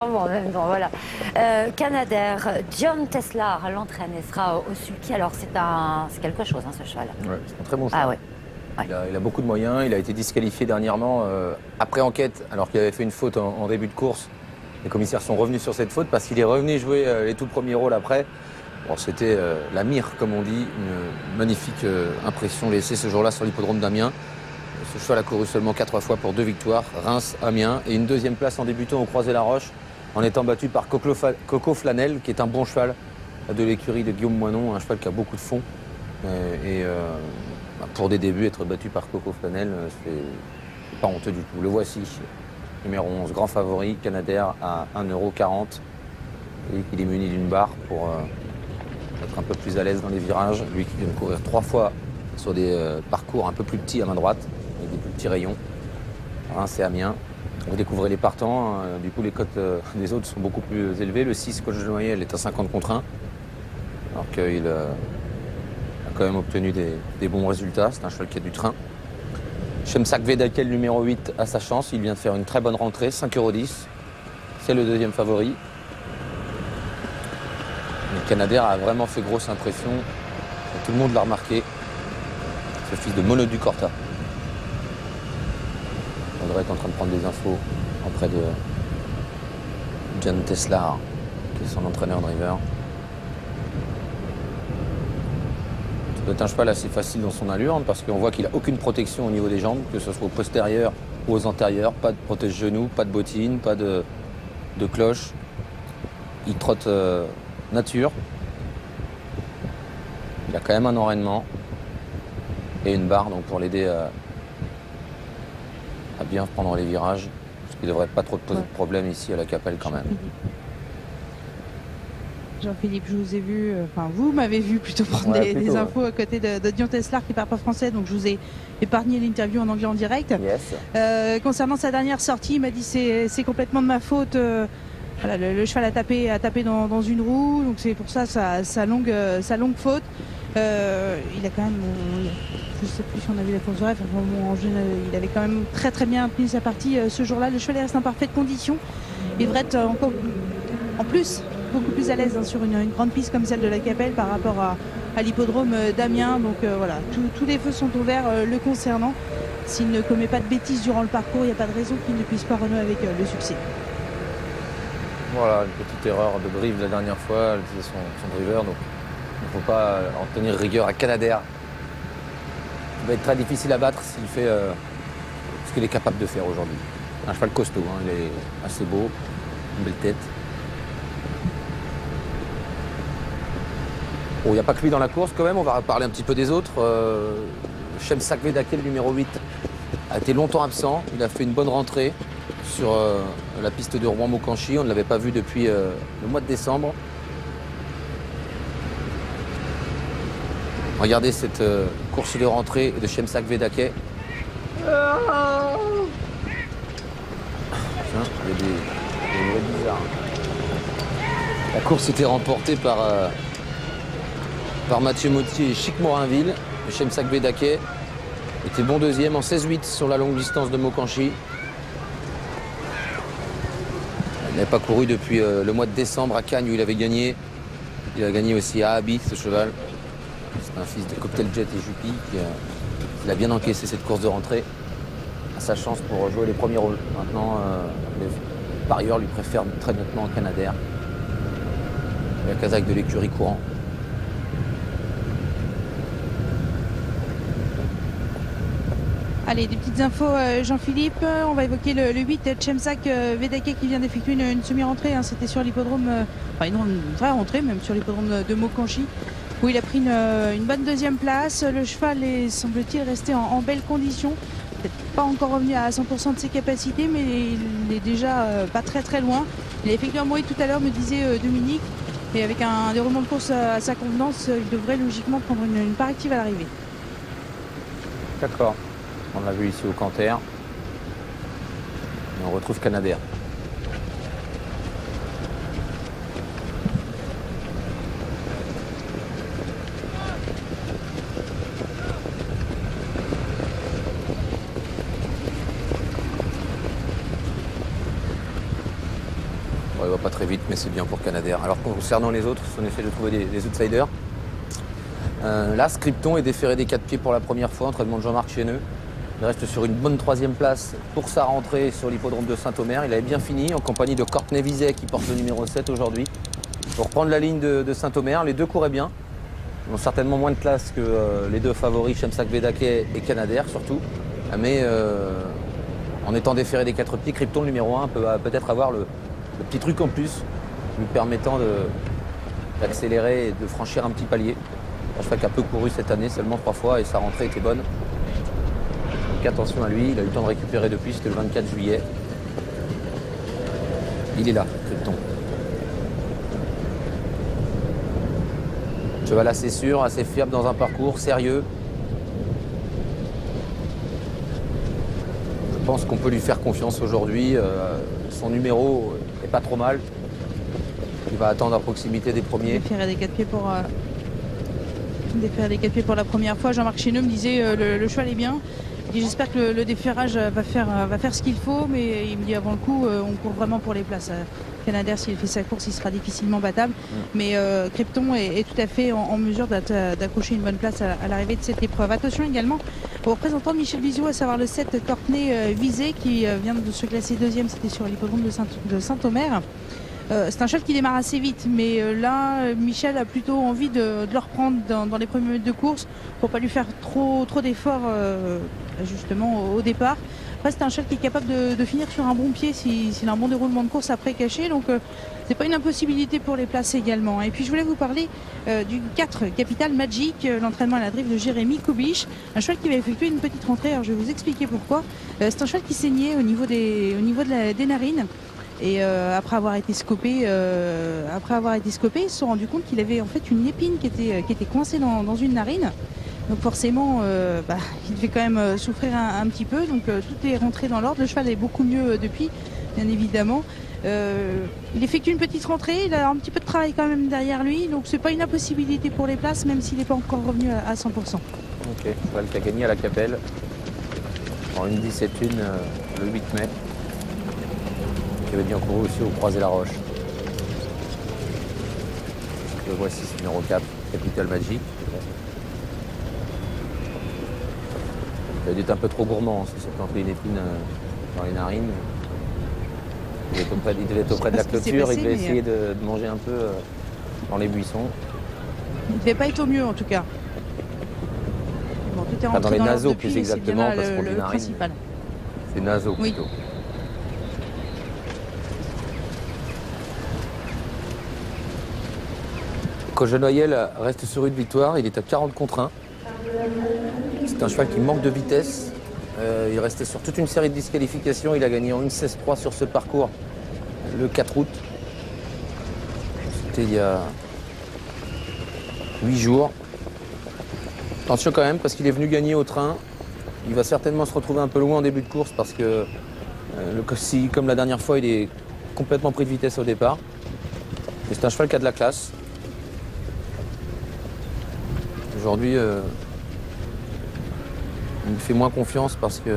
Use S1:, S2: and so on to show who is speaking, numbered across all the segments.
S1: En même temps, voilà. Canadair, John Tesla l'entraîne et sera au sulky. Alors c'est quelque chose, hein, ce cheval.
S2: Ouais, c'est un très bon
S1: Ah
S2: cheval.
S1: ouais. Ouais.
S2: Il a beaucoup de moyens. Il a été disqualifié dernièrement après enquête, alors qu'il avait fait une faute en début de course. Les commissaires sont revenus sur cette faute parce qu'il est revenu jouer les tout premiers rôles après. Bon, c'était la mire, comme on dit, une magnifique impression laissée ce jour-là sur l'hippodrome d'Amiens. Ce cheval a couru seulement 4 fois pour 2 victoires, Reims, Amiens, et une deuxième place en débutant au Croisé-la-Roche, en étant battu par Coco Flanel, qui est un bon cheval de l'écurie de Guillaume Moinon, un cheval qui a beaucoup de fond. Pour des débuts, être battu par Coco Flanel, c'est pas honteux du tout. Le voici, numéro 11, grand favori, Canadair à 1,40 €. Et il est muni d'une barre pour être un peu plus à l'aise dans les virages. Lui qui vient de courir 3 fois sur des parcours un peu plus petits à main droite, avec des plus petits rayons. Reims et Amiens. Vous découvrez les partants, du coup les cotes des autres sont beaucoup plus élevées. Le 6, Coach de Noyelles, est à 50 contre 1, alors qu'il a quand même obtenu des bons résultats. C'est un cheval qui a du train. Chemsak Vedakel, numéro 8, a sa chance. Il vient de faire une très bonne rentrée, 5,10 €. C'est le deuxième favori. Le Canadair a vraiment fait grosse impression. Et tout le monde l'a remarqué. Ce fils de Mono du Corta. Audrey est en train de prendre des infos auprès de John Tesla, qui est son entraîneur driver. C'est un cheval assez facile dans son allure, parce qu'on voit qu'il n'a aucune protection au niveau des jambes, que ce soit aux postérieurs ou aux antérieurs. Pas de protège-genoux, pas de bottines, pas de cloche. Il trotte nature. Il a quand même un enraînement et une barre donc pour l'aider à bien prendre les virages, parce qu'il ne devrait pas trop poser de problème ici à la Capelle quand même.
S3: Jean-Philippe, je vous ai vu, enfin vous m'avez vu plutôt prendre des infos à côté de Dion Teslar qui ne parle pas français, donc je vous ai épargné l'interview en anglais en direct.
S2: Yes.
S3: Concernant sa dernière sortie, il m'a dit c'est complètement de ma faute. Voilà, le cheval a tapé dans une roue, donc c'est pour ça sa longue faute. Il a quand même, je ne sais plus si on a vu la course de rêve, il avait quand même très très bien tenu sa partie ce jour-là. Le cheval reste en parfaite condition. Il devrait être encore en plus beaucoup plus à l'aise sur une grande piste comme celle de la Capelle par rapport à l'hippodrome d'Amiens. Donc voilà, tous les feux sont ouverts le concernant. S'il ne commet pas de bêtises durant le parcours, il n'y a pas de raison qu'il ne puisse pas renouer avec le succès.
S2: Voilà, une petite erreur de drive la dernière fois, elle disait son driver, donc il ne faut pas en tenir rigueur à Canadair. Il va être très difficile à battre s'il fait ce qu'il est capable de faire aujourd'hui. Un cheval costaud, hein, il est assez beau, une belle tête. Bon, il n'y a pas que lui dans la course quand même, on va parler un petit peu des autres. Chemsak Vedakel, numéro 8, a été longtemps absent. Il a fait une bonne rentrée sur la piste de Rouen-Maucanchy. On ne l'avait pas vu depuis le mois de décembre. Regardez cette course de rentrée de Chemsak Vedakel. Tiens, il y a des bruits bizarres. La course était remportée par Mathieu Mottier et Chic Morinville. Chemsak Vedakel était bon deuxième en 16-8 sur la longue distance de Maucanchy. Il n'avait pas couru depuis le mois de décembre à Cagnes où il avait gagné. Il a gagné aussi à Abi, ce cheval. C'est un fils de Cocktail Jet et Juppy qui a bien encaissé cette course de rentrée. A sa chance pour jouer les premiers rôles. Maintenant, les parieurs lui préfèrent très nettement Canadair. La Kazakh de l'écurie courant.
S3: Allez, des petites infos, Jean-Philippe. On va évoquer le 8, Chemsak Vedakel qui vient d'effectuer une semi-rentrée. Hein. C'était sur l'hippodrome, enfin une vraie rentrée même sur l'hippodrome de Maucanchy, où il a pris une bonne deuxième place. Le cheval est, semble-t-il, resté en belle condition. Peut-être pas encore revenu à 100% de ses capacités, mais il est déjà pas très très loin. Il a effectué un bruit tout à l'heure, me disait Dominique. Et avec un déroulement de course à sa convenance, il devrait logiquement prendre une part active à l'arrivée.
S2: D'accord. On l'a vu ici au Canter. Et on retrouve Canadair. il va pas très vite, mais c'est bien pour Canadair. Alors concernant les autres, on essaie de trouver des outsiders. Là, Scripton est déféré des 4 pieds pour la première fois, entraînement de Jean-Marc Chéneux. Il reste sur une bonne 3e place pour sa rentrée sur l'hippodrome de Saint-Omer. Il avait bien fini en compagnie de Courtney Vizet qui porte le numéro 7 aujourd'hui. Pour reprendre la ligne de Saint-Omer, les deux couraient bien. Ils ont certainement moins de classe que les deux favoris, Chemsak Vedake et Canadair surtout. Mais en étant déféré des 4 pieds, Scripton, le numéro 1, peut peut-être avoir le petit truc en plus, lui permettant d'accélérer et de franchir un petit palier. Un cheval qui a peu couru cette année, seulement 3 fois, et sa rentrée était bonne. Donc attention à lui, il a eu le temps de récupérer depuis, c'était le 24 juillet. Il est là, Scripton. Cheval assez sûr, assez fiable dans un parcours, sérieux. Je pense qu'on peut lui faire confiance aujourd'hui. Son numéro est pas trop mal. Il va attendre à proximité des premiers.
S3: Déférer des 4 pieds pour... Déférer des 4 pieds pour la première fois. Jean-Marc Chéneux me disait le cheval est bien. Il dit j'espère que le déferrage va faire ce qu'il faut, mais il me dit avant le coup on court vraiment pour les places. Canadair, s'il fait sa course, il sera difficilement battable. Mais Scripton est tout à fait en mesure d'accrocher une bonne place à l'arrivée de cette épreuve. Attention également au représentant de Michel Biziou, à savoir le 7 Courtney Vizet qui vient de se classer 2e, c'était sur l'hippodrome de Saint-Omer. C'est un cheval qui démarre assez vite, mais là, Michel a plutôt envie de le reprendre dans les premiers mètres de course pour pas lui faire trop d'efforts justement au départ. Après, c'est un cheval qui est capable de finir sur un bon pied s'il a un bon déroulement de course après caché, donc c'est pas une impossibilité pour les places également. Et puis je voulais vous parler du 4 Capital Magic, l'entraînement à la drive de Jérémy Koubich, un cheval qui va effectuer une petite rentrée. Alors je vais vous expliquer pourquoi. C'est un cheval qui saignait au niveau des narines. Et après avoir été scopé, ils se sont rendus compte qu'il avait en fait une épine qui était coincée dans une narine. Donc forcément, il devait quand même souffrir un petit peu. Donc tout est rentré dans l'ordre. Le cheval est beaucoup mieux depuis, bien évidemment. Il effectue une petite rentrée. Il a un petit peu de travail quand même derrière lui. Donc c'est pas une impossibilité pour les places, même s'il n'est pas encore revenu à 100%.
S2: Ok, cheval qui a gagné à la Capelle en une 17-1 le 8 mai. Il avait bien couru aussi au Croisé-la-Roche. Le voici, c'est numéro 4, Capital Magic. Il a dû être un peu trop gourmand, c'est surtout entre une épine dans les narines. Il devait être auprès de la clôture, il devait essayer de manger un peu dans les buissons.
S3: Il ne devait pas être au mieux en tout cas. Bon, tout est rentré
S2: dans les naseaux
S3: depuis,
S2: plus exactement, parce qu'on dit narine.
S3: Principal.
S2: C'est naseaux
S3: Oui.
S2: plutôt. Cogenoyel reste sur une victoire, il est à 40 contre 1. C'est un cheval qui manque de vitesse. Il restait sur toute une série de disqualifications. Il a gagné en 1,16,3 sur ce parcours le 4 août. C'était il y a 8 jours. Attention quand même, parce qu'il est venu gagner au train. Il va certainement se retrouver un peu loin en début de course parce que, comme la dernière fois, il est complètement pris de vitesse au départ. Mais c'est un cheval qui a de la classe. Aujourd'hui, il me fait moins confiance parce que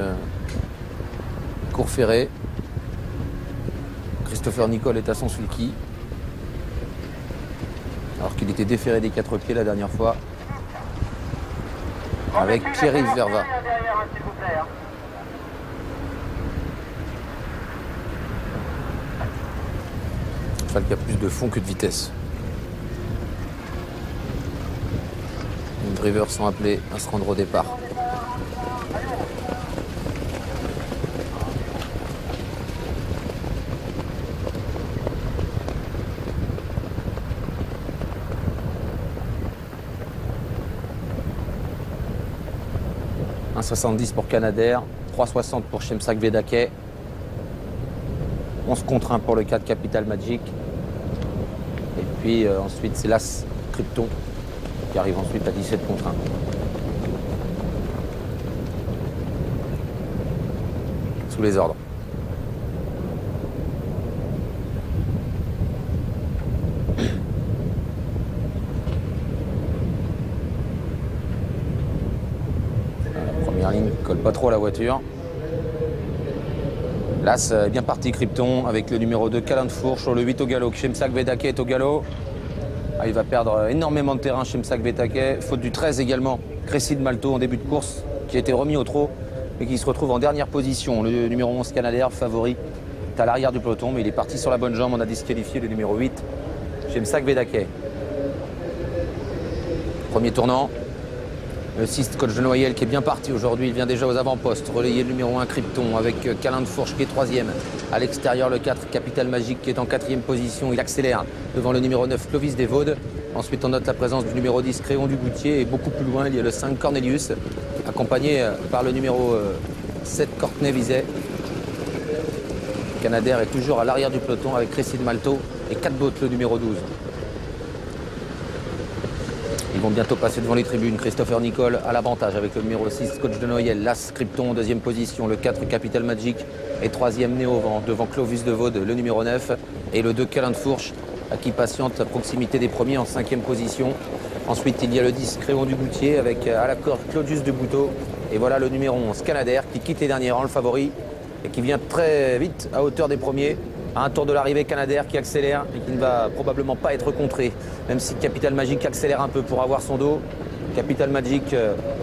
S2: court ferré. Christopher Nicole est à son sulky. Alors qu'il était déféré des 4 pieds la dernière fois. Avec Pierre-Yves Verva. Un cheval qui a plus de fond que de vitesse. Les drivers sont appelés à se rendre au départ. « 1,70 pour Canadair, 3,60 pour Chemsak Vedake, 11 contre 1 pour le 4 Capital Magic. Et puis ensuite c'est l'As Scripton qui arrive ensuite à 17 contre 1. Sous les ordres. La première ligne ne colle pas trop à la voiture. L'As est bien parti, Krypton, avec le numéro 2, Câlin de Fourche, sur le 8 au galop. Kshemsak Vedake est au galop. Il va perdre énormément de terrain, Kshemsak Vedake. Faute du 13 également, Cressy de Malto en début de course, qui a été remis au trot, mais qui se retrouve en dernière position. Le numéro 11, Canadair, favori, est à l'arrière du peloton, mais il est parti sur la bonne jambe. On a disqualifié le numéro 8, Kshemsak Vedake. Premier tournant. Le 6, Coach de Noyel, qui est bien parti aujourd'hui. Il vient déjà aux avant-postes. Relayé le numéro 1, Krypton, avec Câlin de Fourche qui est 3e. À l'extérieur, le 4, Capital Magique, qui est en 4e position. Il accélère devant le numéro 9, Clovis Desvaudes. Ensuite, on note la présence du numéro 10, Créon du Goutier. Et beaucoup plus loin, il y a le 5, Cornelius, accompagné par le numéro 7, Courtenay Vizet. Canadair est toujours à l'arrière du peloton avec Cressy de Malto et 4 Bottes, le numéro 12. Ils vont bientôt passer devant les tribunes. Christopher Nicole à l'avantage avec le numéro 6, Coach de Noyel. L'As Krypton en 2e position. Le 4, Capital Magic est 3e Néo-Vent devant Clovis Desvaudes, le numéro 9. Et le 2, Câlin de Fourche, qui patiente à proximité des premiers en 5e position. Ensuite, il y a le 10, Créon du Goutier avec à la corde Claudius de Bouteau. Et voilà le numéro 11, Canadair, qui quitte les derniers rangs, le favori, et qui vient très vite à hauteur des premiers. À un tour de l'arrivée, Canadair qui accélère et qui ne va probablement pas être contré. Même si Capital Magic accélère un peu pour avoir son dos. Capital Magic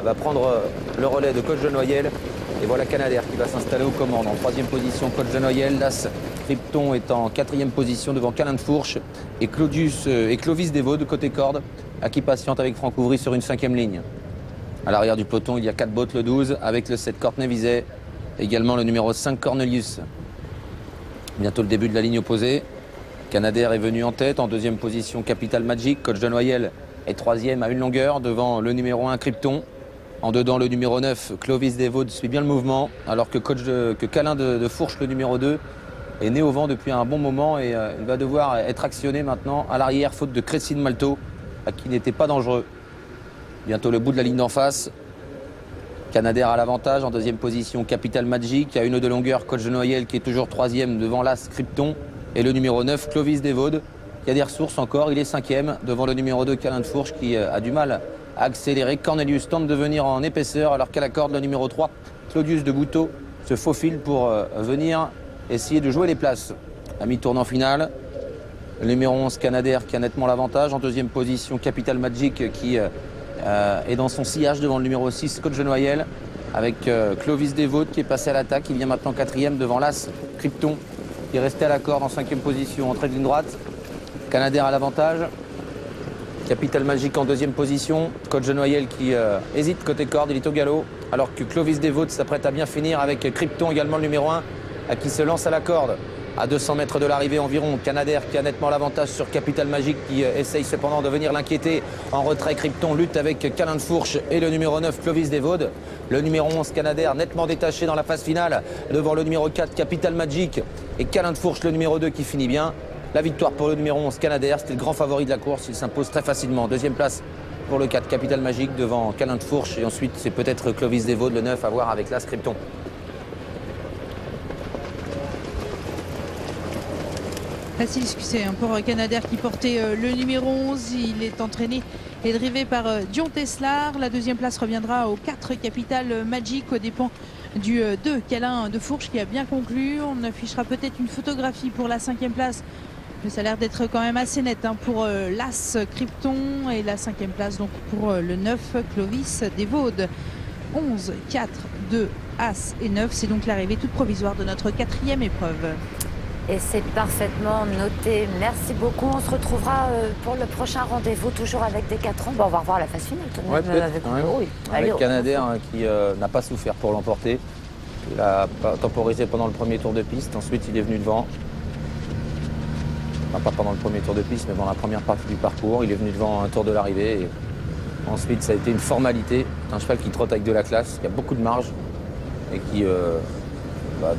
S2: va prendre le relais de Coach de Noyel. Et voilà Canadair qui va s'installer aux commandes. En 3e position, Coach de Noyel. L'As Krypton est en 4e position devant Câlin de Fourche. Et Clovis Desvaudes côté corde, qui patiente avec Franck Ouvry sur une 5e ligne. À l'arrière du peloton, il y a 4 Bottes, le 12, avec le 7 Courtenay Vizet. Également le numéro 5 Cornelius. Bientôt le début de la ligne opposée. Canadair est venu en tête. En 2e position, Capital Magic. Coach de Noyel est 3e à une longueur devant le numéro 1, Krypton. En dedans, le numéro 9, Clovis Desvaudes, suit bien le mouvement. Alors que Câlin de Fourche, le numéro 2, est né au vent depuis un bon moment. Et il va devoir être actionné maintenant à l'arrière, faute de Cressy de Malto, qui n'était pas dangereux. Bientôt le bout de la ligne d'en face. Canadair à l'avantage, en 2e position, Capital Magic, à une de longueur, Coach de Noyel qui est toujours 3e devant l'As Krypton. Et le numéro 9, Clovis Desvaudes, qui a des ressources encore, il est 5e devant le numéro 2, Câlin de Fourche, qui a du mal à accélérer. Cornelius tente de venir en épaisseur, alors qu'à la corde, le numéro 3, Claudius de Bouteau, se faufile pour venir essayer de jouer les places. À mi-tournant final, le numéro 11, Canadair, qui a nettement l'avantage. En 2e position, Capital Magic, qui est dans son sillage devant le numéro 6, Coach de Noyel, avec Clovis Desvaudes qui est passé à l'attaque. Il vient maintenant 4e devant l'As Krypton, qui est resté à la corde en 5e position, entrée de ligne droite. Canadair à l'avantage. Capital Magic en 2e position. Coach de Noyel qui hésite côté corde, il est au galop. Alors que Clovis Desvaudes s'apprête à bien finir avec Krypton, également le numéro 1, qui se lance à la corde. À 200 mètres de l'arrivée environ, Canadair qui a nettement l'avantage sur Capital Magic, qui essaye cependant de venir l'inquiéter. En retrait, Krypton lutte avec Câlin de Fourche et le numéro 9, Clovis Desvaudes. Le numéro 11, Canadair, nettement détaché dans la phase finale, devant le numéro 4, Capital Magic. Et Câlin de Fourche, le numéro 2, qui finit bien. La victoire pour le numéro 11, Canadair, c'était le grand favori de la course. Il s'impose très facilement. 2e place pour le 4, Capital Magic, devant Câlin de Fourche. Et ensuite, c'est peut-être Clovis Desvaudes, le 9, à voir avec l'As Krypton.
S3: Facile succès pour Canadair qui portait le numéro 11. Il est entraîné et drivé par Dion Teslar. La 2e place reviendra au 4, Capital Magic, aux dépens du 2, Câlin de Fourche, qui a bien conclu. On affichera peut-être une photographie pour la 5e place. Mais ça a l'air d'être quand même assez net pour l'As Krypton, et la 5e place donc pour le 9, Clovis Desvaudes. 11, 4, 2, As et 9. C'est donc l'arrivée toute provisoire de notre 4e épreuve.
S1: Et c'est parfaitement noté. Merci beaucoup. On se retrouvera pour le prochain rendez-vous, toujours avec Decathlon. Bon, on va revoir la phase finale tout de même.
S2: Ouais,
S1: Avec,
S2: oui. Avec Canadair qui n'a pas souffert pour l'emporter. Il a temporisé pendant le premier tour de piste. Ensuite, il est venu devant. Enfin, pas pendant le premier tour de piste, mais dans la première partie du parcours. Il est venu devant un tour de l'arrivée. Et ensuite, ça a été une formalité. C'est un cheval qui trotte avec de la classe, qui a beaucoup de marge et qui...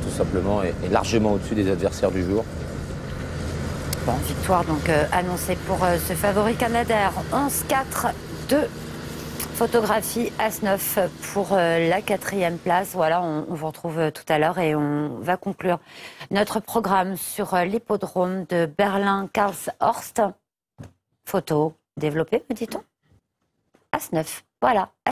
S2: tout simplement est largement au-dessus des adversaires du jour.
S1: Bon, victoire donc annoncée pour ce favori Canadair. 11-4-2. Photographie As-9 pour la 4e place. Voilà, on vous retrouve tout à l'heure et on va conclure notre programme sur l'hippodrome de Berlin-Karlshorst. Photo développée, me dit-on. As-9, voilà.